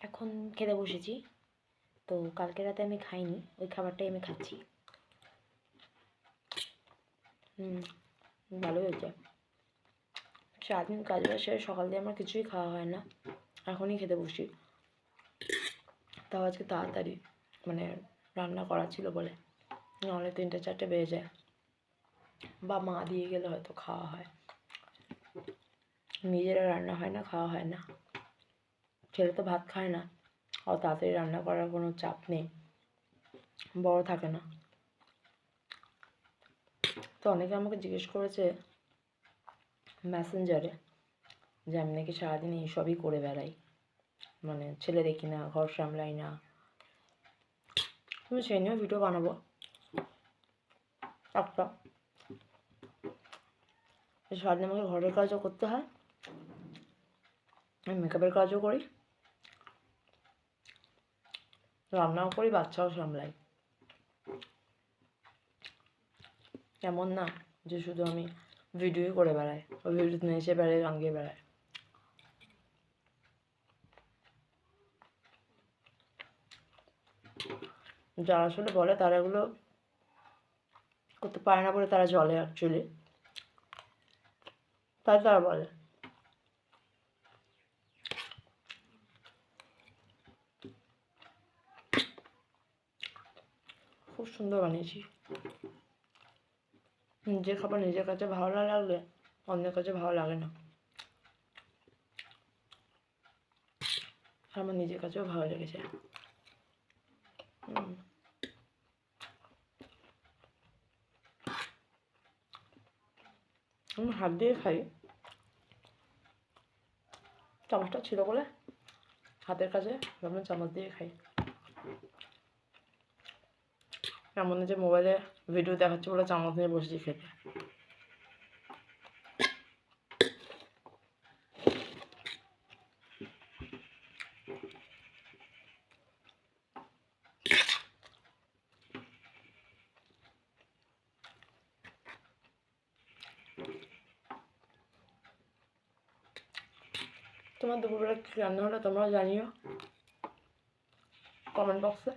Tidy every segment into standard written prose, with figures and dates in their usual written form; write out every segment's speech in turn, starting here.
এখন খেতে বসেছি। তো কালকে রাতে আমি খাইনি, ওই খাবারটাই আমি খাচ্ছি। ভালোই হয়েছে। সারাদিন কাজ বাজ সেরে সকাল দিয়ে আমার কিছুই খাওয়া হয় না, এখনই খেতে বসি। তাও আজকে তাড়াতাড়ি, মানে রান্না করা ছিল বলে, নাহলে 3টে 4টে বেজে যায়, বা মা দিয়ে গেলে হয়তো খাওয়া হয়। নিজেরা রান্না হয় না, খাওয়া হয় না। ছেলে তো ভাত খায় না, আর তাড়াতাড়ি রান্না করার কোনো চাপ নেই, বড় থাকে না। তো অনেকে আমাকে জিজ্ঞেস করেছে মেসেঞ্জারে যে আমি নাকি সারাদিন এইসবই করে বেড়াই, মানে ছেলে দেখি না, ঘর সামলাই না। আমি সেই নিয়েও ভিডিও বানাবো একটা। সারাদিন আমাকে ঘরের কাজও করতে হয়, আমি মেকআপের কাজও করি, রান্নাও করি, বাচ্চাও সামলাই। এমন না যে শুধু আমি ভিডিওই করে বেড়াই, ওই ভিডিওতে নেচে বেড়াই, গান গেয়ে বেড়াই। যারা আসলে বলে তারা এগুলো করতে পারে না বলে তারা জলে, অ্যাকচুয়ালি তাই তারা বলে। খুব সুন্দর বানিয়েছি। নিজের খাবার নিজের কাছে ভালো না লাগলে অন্যের কাছে ভালো লাগে না। আমার নিজের কাছেও ভালো লেগেছে। আমি হাত দিয়ে খাই, চামচটা ছিল বলে হাতের কাছে আমি চামচ দিয়ে খাই। এমন যে মোবাইলে ভিডিও দেখাচ্ছে বলে চামচ নিয়ে বসেছি খেতে। তোমার দুপুরবেলা কী রান্না হলো তোমরাও জানিও কমেন্ট বক্সে।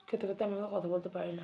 খেতে খেতে আমি কথা বলতে পারি না।